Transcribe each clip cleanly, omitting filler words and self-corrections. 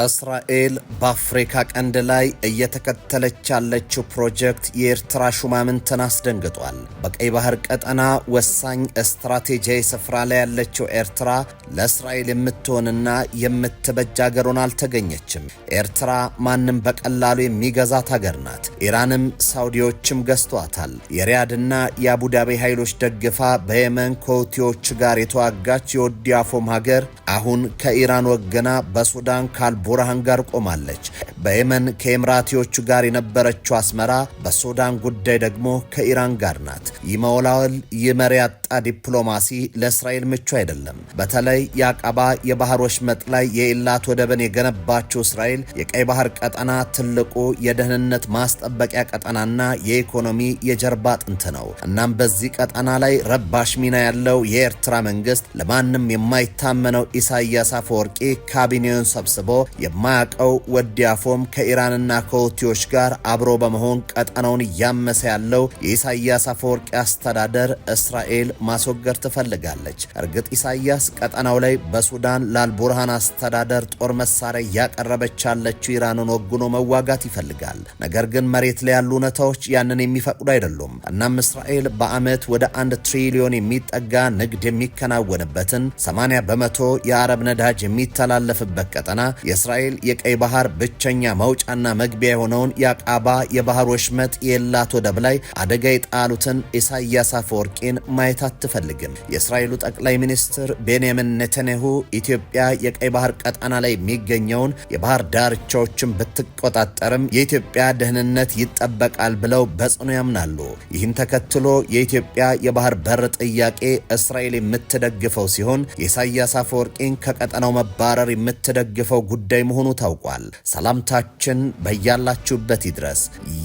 እስራኤል በአፍሪካ ቀንድ ላይ እየተከተለች ያለችው ፕሮጀክት የኤርትራ ሹማምንትን አስደንግጧል። በቀይ ባህር ቀጠና ወሳኝ ስትራቴጂያዊ ስፍራ ላይ ያለችው ኤርትራ ለእስራኤል የምትሆንና የምትበጅ ሀገሩን አልተገኘችም። ኤርትራ ማንም በቀላሉ የሚገዛት ሀገር ናት። ኢራንም ሳውዲዎችም ገዝቷታል። የሪያድና የአቡዳቢ ኃይሎች ደግፋ በየመን ከሁቲዎች ጋር የተዋጋች የወዲ አፎም ሀገር አሁን ከኢራን ወገና በሱዳን ቡርሃን ጋር ቆማለች። በየመን ከኤምራቲዎቹ ጋር የነበረችው አስመራ በሱዳን ጉዳይ ደግሞ ከኢራን ጋር ናት። ይመውላል ይመር ያጣ ዲፕሎማሲ ለእስራኤል ምቹ አይደለም። በተለይ የአቀባ የባህር ወሽመጥ ላይ የኢላት ወደብን የገነባችው እስራኤል የቀይ ባህር ቀጠና ትልቁ የደህንነት ማስጠበቂያ ቀጠናና የኢኮኖሚ የጀርባ አጥንት ነው። እናም በዚህ ቀጠና ላይ ረባሽ ሚና ያለው የኤርትራ መንግስት ለማንም የማይታመነው ኢሳያስ አፈወርቂ ካቢኔውን ሰብስቦ የማያቀው ወዲ አፎም ከኢራንና ከሁቲዎች ጋር አብሮ በመሆን ቀጠናውን እያመሰ ያለው የኢሳያስ አፈወርቂ አስተዳደር እስራኤል ማስወገድ ትፈልጋለች። እርግጥ ኢሳያስ ቀጠናው ላይ በሱዳን ላልቡርሃን አስተዳደር ጦር መሳሪያ እያቀረበች ያለችው ኢራንን ወግኖ መዋጋት ይፈልጋል። ነገር ግን መሬት ላይ ያሉ እውነታዎች ያንን የሚፈቅዱ አይደሉም። እናም እስራኤል በአመት ወደ 1 ትሪሊዮን የሚጠጋ ንግድ የሚከናወንበትን 80 በመቶ የአረብ ነዳጅ የሚተላለፍበት ቀጠና የእስራኤል የቀይ ባህር ብቸኛ መውጫና መግቢያ የሆነውን የአቃባ የባህር ወሽመጥ የኢላት ወደብ ላይ አደጋ የጣሉትን ኢሳያስ አፈወርቂን ማየት አትፈልግም። የእስራኤሉ ጠቅላይ ሚኒስትር ቤንያሚን ኔታንያሁ ኢትዮጵያ የቀይ ባህር ቀጠና ላይ የሚገኘውን የባህር ዳርቻዎችን ብትቆጣጠርም የኢትዮጵያ ደህንነት ይጠበቃል ብለው በጽኑ ያምናሉ። ይህን ተከትሎ የኢትዮጵያ የባህር በር ጥያቄ እስራኤል የምትደግፈው ሲሆን የኢሳያስ አፈወርቂን ከቀጠናው መባረር የምትደግፈው ጉዳይ መሆኑ ታውቋል። ሰላምታችን በያላችሁበት ይድረስ።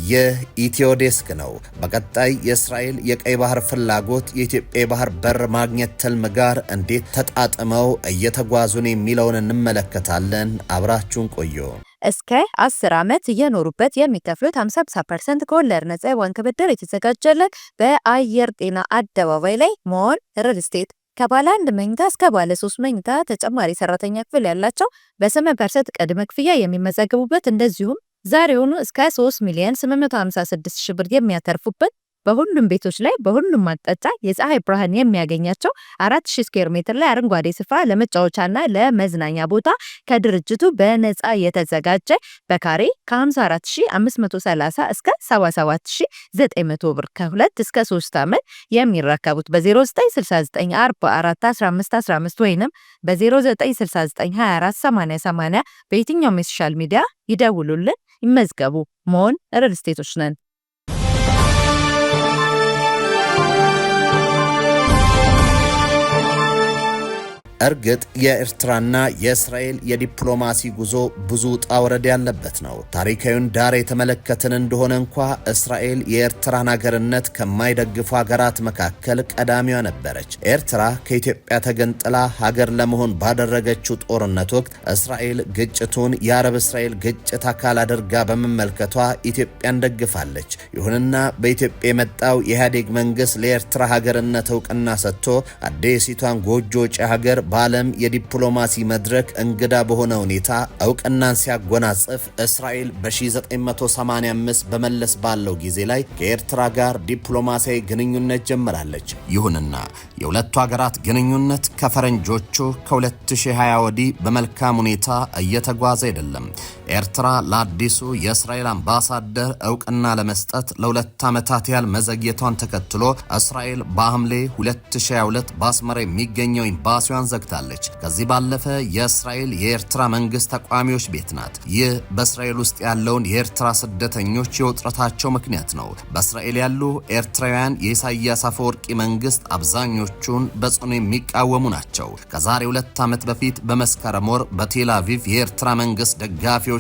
ይህ ኢትዮ ዴስክ ነው። በቀጣይ የእስራኤል የቀይ ባህር ፍላጎት የኢትዮጵያ የባህር በር ማግኘት ትልም ጋር እንዴት ተጣጥመው እየተጓዙን የሚለውን እንመለከታለን። አብራችሁን ቆዩ። እስከ 10 ዓመት እየኖሩበት የሚከፍሉት 50% ከወለድ ነፃ የባንክ ብድር የተዘጋጀለት በአየር ጤና አደባባይ ላይ ሞል ሪል ስቴት ከባለ 1 መኝታ እስከ ባለ 3 መኝታ ተጨማሪ ሰራተኛ ክፍል ያላቸው በ8% ቅድመ ክፍያ የሚመዘገቡበት እንደዚሁም ዛሬውኑ እስከ 3,856,000 ብር የሚያተርፉበት በሁሉም ቤቶች ላይ በሁሉም አቅጣጫ የፀሐይ ብርሃን የሚያገኛቸው 4000 ስኩዌር ሜትር ላይ አረንጓዴ ስፍራ ለመጫወቻና ለመዝናኛ ቦታ ከድርጅቱ በነፃ የተዘጋጀ በካሬ ከ54530 እስከ 77900 ብር ከ2 እስከ 3 ዓመት የሚረከቡት በ0969441515 ወይንም በ0969248080 በየትኛውም የሶሻል ሚዲያ ይደውሉልን፣ ይመዝገቡ። ሞን ሪል ስቴቶች ነን። እርግጥ የኤርትራና የእስራኤል የዲፕሎማሲ ጉዞ ብዙ ውጣ ውረድ ያለበት ነው። ታሪካዊውን ዳር የተመለከትን እንደሆነ እንኳ እስራኤል የኤርትራን ሀገርነት ከማይደግፉ ሀገራት መካከል ቀዳሚዋ ነበረች። ኤርትራ ከኢትዮጵያ ተገንጥላ ሀገር ለመሆን ባደረገችው ጦርነት ወቅት እስራኤል ግጭቱን የአረብ እስራኤል ግጭት አካል አድርጋ በመመልከቷ ኢትዮጵያን ደግፋለች። ይሁንና በኢትዮጵያ የመጣው የኢህአዴግ መንግስት ለኤርትራ ሀገርነት እውቅና ሰጥቶ አዲሲቷን ጎጆ ወጪ ሀገር በዓለም የዲፕሎማሲ መድረክ እንግዳ በሆነ ሁኔታ እውቅናን ሲያጎናጽፍ እስራኤል በ1985 በመለስ ባለው ጊዜ ላይ ከኤርትራ ጋር ዲፕሎማሲያዊ ግንኙነት ጀምራለች። ይሁንና የሁለቱ ሀገራት ግንኙነት ከፈረንጆቹ ከ2020 ወዲህ በመልካም ሁኔታ እየተጓዘ አይደለም። ኤርትራ ለአዲሱ የእስራኤል አምባሳደር እውቅና ለመስጠት ለ2 ዓመታት ያህል መዘግየቷን ተከትሎ እስራኤል በሐምሌ 2022 በአስመራ የሚገኘው ኤምባሲዋን ዘግታለች። ከዚህ ባለፈ የእስራኤል የኤርትራ መንግስት ተቋሚዎች ቤት ናት። ይህ በእስራኤል ውስጥ ያለውን የኤርትራ ስደተኞች የውጥረታቸው ምክንያት ነው። በእስራኤል ያሉ ኤርትራውያን የኢሳያስ አፈወርቂ መንግስት አብዛኞቹን በጽኑ የሚቃወሙ ናቸው። ከዛሬ 2 ዓመት በፊት በመስከረም ወር በቴል አቪቭ የኤርትራ መንግስት ደጋፊዎችና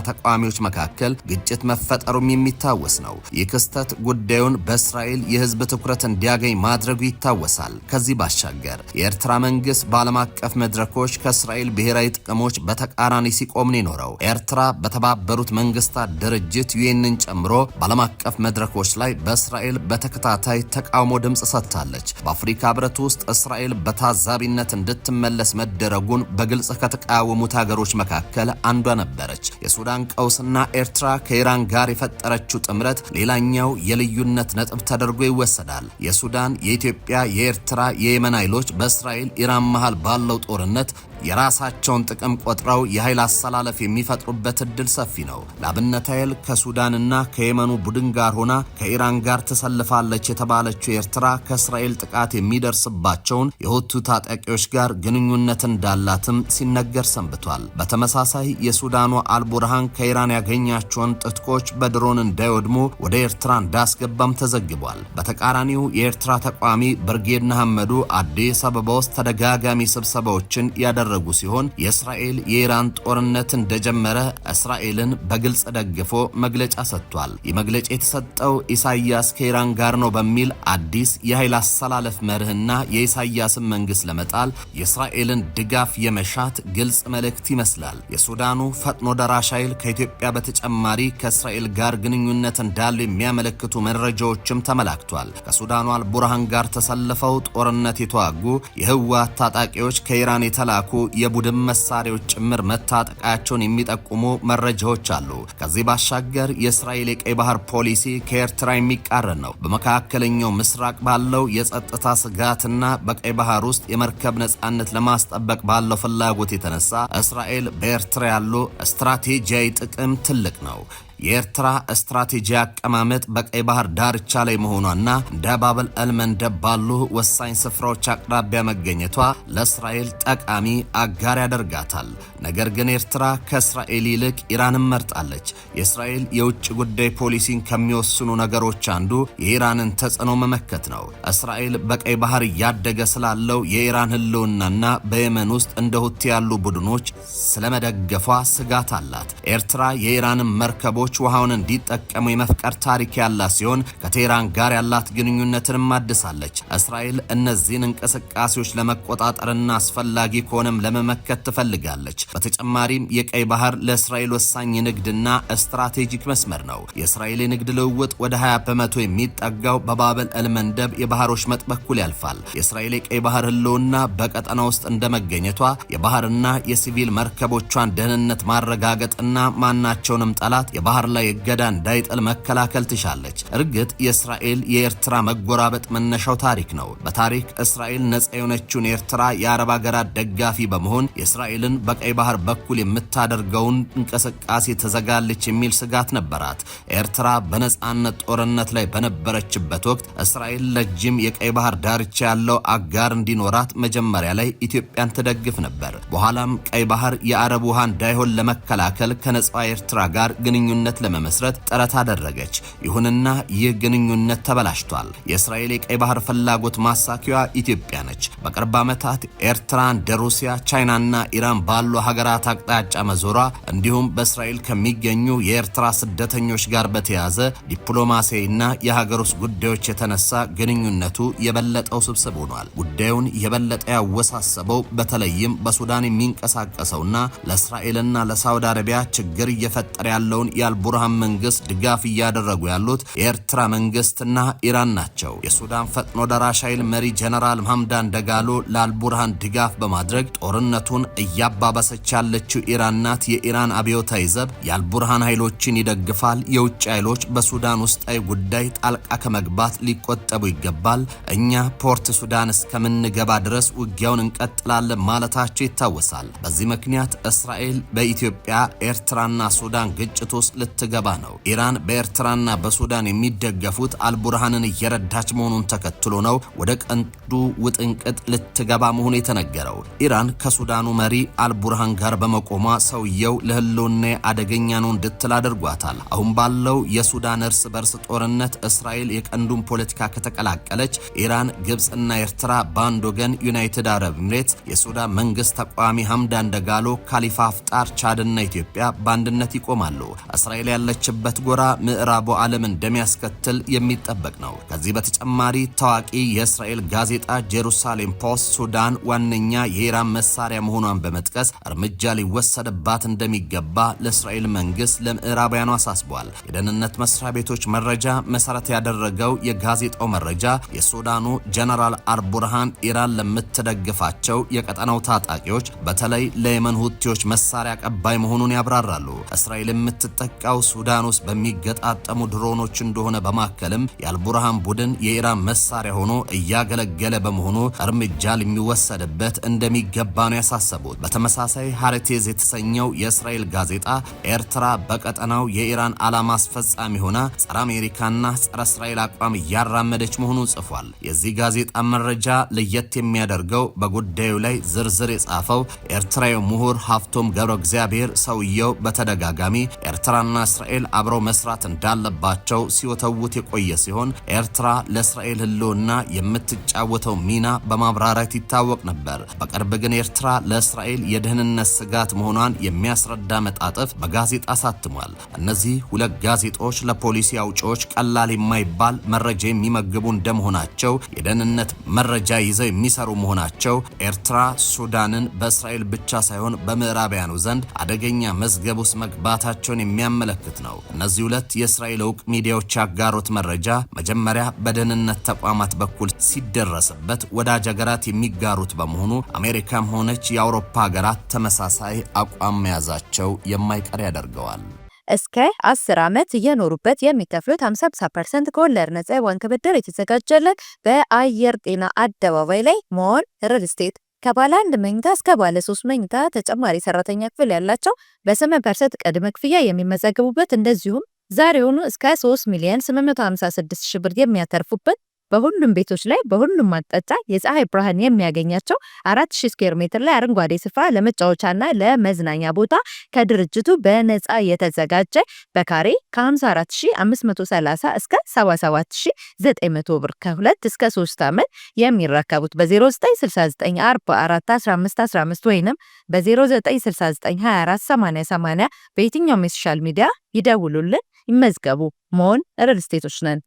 ተቃዋሚዎች መካከል ግጭት መፈጠሩም የሚታወስ ነው። ይህ ክስተት ጉዳዩን በእስራኤል የህዝብ ትኩረት እንዲያገኝ ማድረጉ ይታወሳል። ከዚህ ባሻገር የኤርትራ መንግስት ባለ ዓለም አቀፍ መድረኮች ከእስራኤል ብሔራዊ ጥቅሞች በተቃራኒ ሲቆም ነው የኖረው። ኤርትራ በተባበሩት መንግስታት ድርጅት ዩኤንን ጨምሮ በዓለም አቀፍ መድረኮች ላይ በእስራኤል በተከታታይ ተቃውሞ ድምጽ ሰጥታለች። በአፍሪካ ህብረት ውስጥ እስራኤል በታዛቢነት እንድትመለስ መደረጉን በግልጽ ከተቃወሙት ሀገሮች መካከል አንዷ ነበረች። የሱዳን ቀውስና ኤርትራ ከኢራን ጋር የፈጠረችው ጥምረት ሌላኛው የልዩነት ነጥብ ተደርጎ ይወሰዳል። የሱዳን፣ የኢትዮጵያ፣ የኤርትራ፣ የየመን ኃይሎች በእስራኤል ኢራን መሃል ባለው ጦርነት የራሳቸውን ጥቅም ቆጥረው የኃይል አሰላለፍ የሚፈጥሩበት እድል ሰፊ ነው። ለአብነት ኃይል ከሱዳንና ከየመኑ ቡድን ጋር ሆና ከኢራን ጋር ተሰልፋለች የተባለችው ኤርትራ ከእስራኤል ጥቃት የሚደርስባቸውን የሁቱ ታጣቂዎች ጋር ግንኙነት እንዳላትም ሲነገር ሰንብቷል። በተመሳሳይ የሱዳኑ አልቡርሃን ከኢራን ያገኛቸውን ጥጥቆች በድሮን እንዳይወድሙ ወደ ኤርትራ እንዳስገባም ተዘግቧል። በተቃራኒው የኤርትራ ተቋሚ ብርጌድ ንሓመዱ አዲስ አበባ ውስጥ ተደጋጋሚ ስብሰባዎችን ያደረጉ ሲሆን የእስራኤል የኢራን ጦርነት እንደጀመረ እስራኤልን በግልጽ ደግፎ መግለጫ ሰጥቷል። ይህ መግለጫ የተሰጠው ኢሳያስ ከኢራን ጋር ነው በሚል አዲስ የኃይል አሰላለፍ መርህና የኢሳያስን መንግስት ለመጣል የእስራኤልን ድጋፍ የመሻት ግልጽ መልእክት ይመስላል። የሱዳኑ ፈጥኖ ደራሽ ኃይል ከኢትዮጵያ በተጨማሪ ከእስራኤል ጋር ግንኙነት እንዳለው የሚያመለክቱ መረጃዎችም ተመላክቷል። ከሱዳኑ አልቡርሃን ጋር ተሰልፈው ጦርነት የተዋጉ የህወሓት ታጣቂዎች ከኢራን የተላኩ የቡድን መሳሪያዎች ጭምር መታጠቃቸውን የሚጠቁሙ መረጃዎች አሉ። ከዚህ ባሻገር የእስራኤል የቀይ ባህር ፖሊሲ ከኤርትራ የሚቃረን ነው። በመካከለኛው ምስራቅ ባለው የጸጥታ ስጋትና በቀይ ባህር ውስጥ የመርከብ ነጻነት ለማስጠበቅ ባለው ፍላጎት የተነሳ እስራኤል በኤርትራ ያለው ስትራቴጂያዊ ጥቅም ትልቅ ነው። የኤርትራ ስትራቴጂ አቀማመጥ በቀይ ባህር ዳርቻ ላይ መሆኗና እንደ ባበል አልመንደብ ባሉ ወሳኝ ስፍራዎች አቅራቢያ መገኘቷ ለእስራኤል ጠቃሚ አጋር ያደርጋታል። ነገር ግን ኤርትራ ከእስራኤል ይልቅ ኢራንን መርጣለች። የእስራኤል የውጭ ጉዳይ ፖሊሲን ከሚወስኑ ነገሮች አንዱ የኢራንን ተጽዕኖ መመከት ነው። እስራኤል በቀይ ባህር እያደገ ስላለው የኢራን ህልውናና በየመን ውስጥ እንደ ሁቲ ያሉ ቡድኖች ስለመደገፏ ስጋት አላት። ኤርትራ የኢራንን መርከቦች ውሃውን እንዲጠቀሙ የመፍቀር ታሪክ ያላት ሲሆን ከቴህራን ጋር ያላት ግንኙነትንም አድሳለች። እስራኤል እነዚህን እንቅስቃሴዎች ለመቆጣጠርና አስፈላጊ ከሆነም ለመመከት ትፈልጋለች። በተጨማሪም የቀይ ባህር ለእስራኤል ወሳኝ ንግድና ስትራቴጂክ መስመር ነው። የእስራኤል የንግድ ልውውጥ ወደ 20% የሚጠጋው በባበል አልመንደብ የባህሮች መጥ በኩል ያልፋል። የእስራኤል የቀይ ባህር ህልውና በቀጠና ውስጥ እንደመገኘቷ የባህርና የሲቪል መርከቦቿን ደህንነት ማረጋገጥና ማናቸውንም ጠላት የባህር ላይ እገዳ እንዳይጥል መከላከል ትሻለች። እርግጥ የእስራኤል የኤርትራ መጎራበጥ መነሻው ታሪክ ነው። በታሪክ እስራኤል ነጻ የሆነችውን ኤርትራ የአረብ ሀገራት ደጋፊ በመሆን የእስራኤልን በቀይ ባህር በኩል የምታደርገውን እንቅስቃሴ ተዘጋለች የሚል ስጋት ነበራት። ኤርትራ በነጻነት ጦርነት ላይ በነበረችበት ወቅት እስራኤል ረጅም የቀይ ባህር ዳርቻ ያለው አጋር እንዲኖራት መጀመሪያ ላይ ኢትዮጵያን ትደግፍ ነበር። በኋላም ቀይ ባህር የአረብ ውሃ እንዳይሆን ለመከላከል ከነጻ ኤርትራ ጋር ግንኙነት ለመመስረት ጥረት አደረገች። ይሁንና ይህ ግንኙነት ተበላሽቷል። የእስራኤል የቀይ ባህር ፍላጎት ማሳኪያዋ ኢትዮጵያ ነች። በቅርብ ዓመታት ኤርትራ እንደ ሩሲያ፣ ቻይናና ኢራን ባሉ ሀገራት አቅጣጫ መዞሯ እንዲሁም በእስራኤል ከሚገኙ የኤርትራ ስደተኞች ጋር በተያያዘ ዲፕሎማሲያዊና የሀገር ውስጥ ጉዳዮች የተነሳ ግንኙነቱ የበለጠው ስብስብ ሆኗል። ጉዳዩን የበለጠ ያወሳሰበው በተለይም በሱዳን የሚንቀሳቀሰውና ለእስራኤልና ለሳውዲ አረቢያ ችግር እየፈጠረ ያለውን የአልቡርሃን መንግስት ድጋፍ እያደረጉ ያሉት የኤርትራ መንግስትና ኢራን ናቸው። የሱዳን ፈጥኖ ደራሽ ኃይል መሪ ጀነራል ሐምዳን ደጋሎ ለአልቡርሃን ድጋፍ በማድረግ ጦርነቱን እያባባሰች ያለችው ኢራን ናት። የኢራን አብዮታዊ ዘብ የአልቡርሃን ኃይሎችን ይደግፋል። የውጭ ኃይሎች በሱዳን ውስጣዊ ጉዳይ ጣልቃ ከመግባት ሊቆጠቡ ይገባል። እኛ ፖርት ሱዳን እስከምንገባ ድረስ ውጊያውን እንቀጥላለን ማለታቸው ይታወሳል። በዚህ ምክንያት እስራኤል በኢትዮጵያ ኤርትራና ሱዳን ግጭት ውስጥ ልትገባ ነው። ኢራን በኤርትራና በሱዳን የሚደገፉት አልቡርሃንን እየረዳች መሆኑን ተከትሎ ነው ወደ ቀንዱ ውጥንቅጥ ልትገባ መሆኑ የተነገረው። ኢራን ከሱዳኑ መሪ አልቡርሃን ጋር በመቆሟ ሰውየው ለህልውና አደገኛ ነው እንድትል አድርጓታል። አሁን ባለው የሱዳን እርስ በርስ ጦርነት እስራኤል የቀንዱን ፖለቲካ ከተቀላቀለች ኢራን፣ ግብጽና ኤርትራ በአንድ ወገን፣ ዩናይትድ አረብ ኤምሬትስ፣ የሱዳን መንግስት ተቋሚ ሐምዳን ደጋሎ፣ ካሊፋ ሀፍጣር፣ ቻድና ኢትዮጵያ በአንድነት ይቆማሉ። እስራኤል ያለችበት ጎራ ምዕራቡ ዓለም እንደሚያስከትል የሚጠበቅ ነው። ከዚህ በተጨማሪ ታዋቂ የእስራኤል ጋዜጣ ጄሩሳሌም ፖስት ሱዳን ዋነኛ የኢራን መሳሪያ መሆኗን በመጥቀስ እርምጃ ሊወሰድባት እንደሚገባ ለእስራኤል መንግስት ለምዕራባውያኑ አሳስቧል። የደህንነት መስሪያ ቤቶች መረጃ መሰረት ያደረገው የጋዜጣው መረጃ የሱዳኑ ጀነራል አልቡርሃን ኢራን ለምትደግፋቸው የቀጠናው ታጣቂዎች በተለይ ለየመን ሁቲዎች መሳሪያ ቀባይ መሆኑን ያብራራሉ። እስራኤል የምትጠቃው ሱዳን ውስጥ በሚገጣጠሙ ድሮኖች እንደሆነ በማከልም የአልቡርሃን ቡድን የኢራን መሳሪያ ሆኖ እያገለገለ በመሆኑ እርምጃ ሊወሰድበት እንደሚገባ ነው ያሳሰቡት። በተመሳሳይ ሃሬቴዝ የተሰኘው የእስራኤል ጋዜጣ ኤርትራ በቀጠናው የኢራን ዓላማ አስፈጻሚ ሆና ጸረ አሜሪካና ጸረ እስራኤል አቋም እያራመደች መሆኑን ጽፏል። የዚህ ጋዜጣ መረጃ ለየት የሚያደርገው በጉዳዩ ላይ ዝርዝር የጻፈው ኤርትራዊ ምሁር ሀፍቶም ገብረ እግዚአብሔር ሰውየው በተደጋጋሚ ኤርትራና እስራኤል አብረው መስራት እንዳለባቸው ሲወተውት የቆየ ሲሆን ኤርትራ ለእስራኤል ህልውና የምትጫወተው ሚና በማብራራት ይታወቅ ነበር። በቅርብ ግን ኤርትራ ለእስራኤል የደህንነት ስጋት መሆኗን የሚያስረዳ መጣጥፍ በጋዜጣ አሳትሟል። እነዚህ ሁለት ጋዜጦች ለፖሊሲ አውጪዎች ቀላል የማይባል መረጃ የሚመግቡ እንደመሆናቸው የደህንነት መረጃ ይዘው የሚሰሩ መሆናቸው ኤርትራ ሱዳንን በእስራኤል ብቻ ሳይሆን በምዕራባውያኑ ዘንድ አደገኛ መዝገብ ውስጥ መግባታቸውን የሚያመለክት ነው። እነዚህ ሁለት የእስራኤል እውቅ ሚዲያዎች ያጋሩት መረጃ መጀመሪያ በደህንነት ተቋማት በኩል ሲደረስበት ወዳጅ ሀገራት የሚጋሩት በመሆኑ አሜሪካም ሆነች የአውሮፓ ሀገራት ተመሳሳይ አቋም መያዛቸው የማይቀር ያደርገዋል። እስከ 10 ዓመት እየኖሩበት የሚከፍሉት 50% ከወለድ ነፃ የባንክ ብድር የተዘጋጀለት በአየር ጤና አደባባይ ላይ መሆን ሪል ስቴት ከባለ 1 መኝታ እስከ ባለ 3 መኝታ ተጨማሪ ሰራተኛ ክፍል ያላቸው በ8% ቅድመ ክፍያ የሚመዘገቡበት እንደዚሁም ዛሬውኑ እስከ 3,856,000 ብር የሚያተርፉበት በሁሉም ቤቶች ላይ በሁሉም አቅጣጫ የፀሐይ ብርሃን የሚያገኛቸው 4000 ስኩዌር ሜትር ላይ አረንጓዴ ስፍራ ለመጫወቻና ለመዝናኛ ቦታ ከድርጅቱ በነፃ የተዘጋጀ በካሬ ከ54530 እስከ 77900 ብር ከ2 እስከ 3 ዓመት የሚረከቡት በ0969441515 ወይንም በ0969248080 በየትኛውም የሶሻል ሚዲያ ይደውሉልን፣ ይመዝገቡ። መሆን ሪል ስቴቶች ነን።